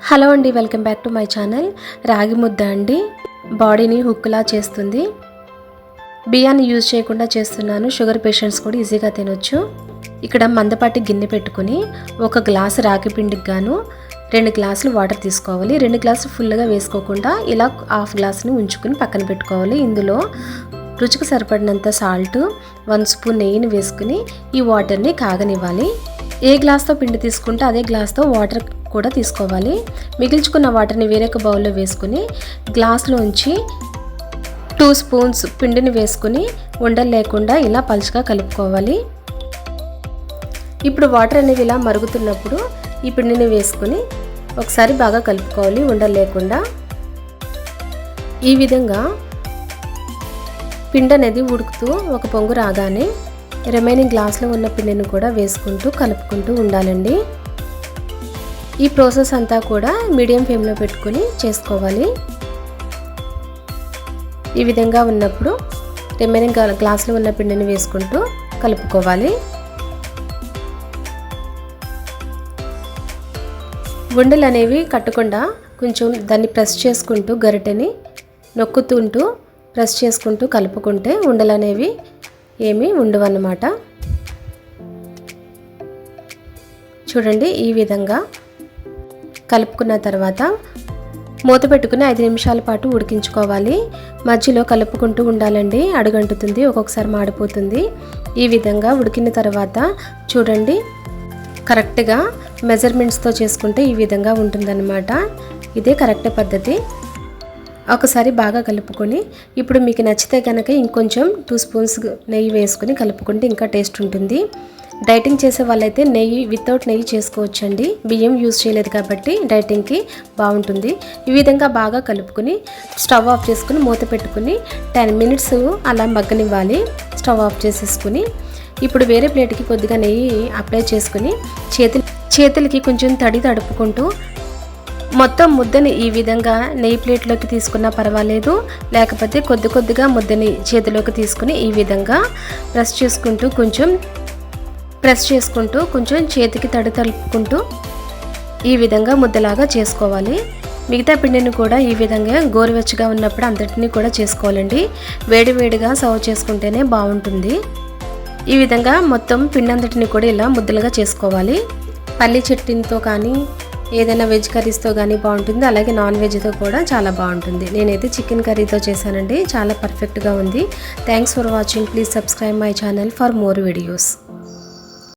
Hello అండి, welcome back to my channel. రాగి ముద్ద అండి, బాడీని హుక్లా చేస్తుంది. బియ్యాన్ని యూజ్ చేయకుండా చేస్తున్నాను. షుగర్ పేషెంట్స్ కూడా ఈజీగా తినొచ్చు. ఇక్కడ మందపాటి గిన్నె పెట్టుకుని 1 గ్లాసు రాగి పిండికి గాను 2 గ్లాసులు వాటర్ తీసుకోవాలి. 2 గ్లాసులు ఫుల్గా వేసుకోకుండా ఇలా హాఫ్ గ్లాసుని ఉంచుకుని పక్కన పెట్టుకోవాలి. ఇందులో రుచికి సరిపడినంత సాల్ట్, 1 స్పూన్ నెయ్యిని వేసుకుని ఈ వాటర్ని కాగనివ్వాలి. ఏ గ్లాస్తో పిండి తీసుకుంటే అదే గ్లాస్తో వాటర్ కూడా తీసుకోవాలి. మిగిల్చుకున్న వాటర్ని వేరొక బౌల్లో వేసుకుని గ్లాస్లోంచి 2 స్పూన్స్ పిండిని వేసుకుని ఉండలు లేకుండా ఇలా పలుచగా కలుపుకోవాలి. ఇప్పుడు వాటర్ అనేవి ఇలా మరుగుతున్నప్పుడు ఈ పిండిని వేసుకుని ఒకసారి బాగా కలుపుకోవాలి ఉండలు లేకుండా. ఈ విధంగా పిండి అనేది ఉడుకుతూ ఒక పొంగు రాగానే రిమైనింగ్ గ్లాస్లో ఉన్న పిండిని కూడా వేసుకుంటూ కలుపుకుంటూ ఉండాలండి. ఈ ప్రాసెస్ అంతా కూడా మీడియం ఫ్లేమ్లో పెట్టుకుని చేసుకోవాలి. ఈ విధంగా ఉన్నప్పుడు రిమైనింగ్ గ్లాస్లో ఉన్న పిండిని వేసుకుంటూ కలుపుకోవాలి. ఉండలు అనేవి కట్టకుండా కొంచెం దాన్ని ప్రెస్ చేసుకుంటూ గరిటెని నొక్కుతుంటూ ప్రెస్ చేసుకుంటూ కలుపుకుంటే ఉండలు అనేవి ఏమీ ఉండవన్నమాట. చూడండి, ఈ విధంగా కలుపుకున్న తర్వాత మూత పెట్టుకుని 5 నిమిషాల పాటు ఉడికించుకోవాలి. మధ్యలో కలుపుకుంటూ ఉండాలండి, అడుగంటుతుంది, ఒక్కొక్కసారి మాడిపోతుంది. ఈ విధంగా ఉడికిన తర్వాత చూడండి, కరెక్ట్గా మెజర్మెంట్స్తో చేసుకుంటే ఈ విధంగా ఉంటుందన్నమాట. ఇదే కరెక్ట్ పద్ధతి. ఒకసారి బాగా కలుపుకొని ఇప్పుడు మీకు నచ్చితే కనుక ఇంకొంచెం 2 స్పూన్స్ నెయ్యి వేసుకుని కలుపుకుంటే ఇంకా టేస్ట్ ఉంటుంది. డైటింగ్ చేసే వాళ్ళైతే నెయ్యి వితౌట్ నెయ్యి చేసుకోవచ్చండి. బియ్యం యూజ్ చేయలేదు కాబట్టి డైటింగ్కి బాగుంటుంది. ఈ విధంగా బాగా కలుపుకొని స్టవ్ ఆఫ్ చేసుకుని మూత పెట్టుకుని 10 మినిట్స్ అలా మగ్గనివ్వాలి. స్టవ్ ఆఫ్ చేసేసుకుని ఇప్పుడు వేరే ప్లేట్కి కొద్దిగా నెయ్యి అప్లై చేసుకుని చేతులకి కొంచెం తడి తడుపుకుంటూ మొత్తం ముద్దని ఈ విధంగా నెయ్యి ప్లేట్లోకి తీసుకున్నా పర్వాలేదు, లేకపోతే కొద్దిగా ముద్దని చేతిలోకి తీసుకుని ఈ విధంగా ప్రెస్ చేసుకుంటూ కొంచెం చేతికి తడి తలుపుకుంటూ ఈ విధంగా ముద్దలాగా చేసుకోవాలి. మిగతా పిండిని కూడా ఈ విధంగా గోరువెచ్చగా ఉన్నప్పుడు అంతటిని కూడా చేసుకోవాలండి. వేడివేడిగా సర్వ్ చేసుకుంటేనే బాగుంటుంది. ఈ విధంగా మొత్తం పిండి అంతటిని కూడా ఇలా ముద్దలుగా చేసుకోవాలి. పల్లి చట్నీతో కానీ ఏదైనా వెజ్ కర్రీస్తో కానీ బాగుంటుంది, అలాగే నాన్ వెజ్తో కూడా చాలా బాగుంటుంది. నేనైతే చికెన్ కర్రీతో చేశానండి, చాలా పర్ఫెక్ట్గా ఉంది. Thanks for watching. Please subscribe my channel for more videos.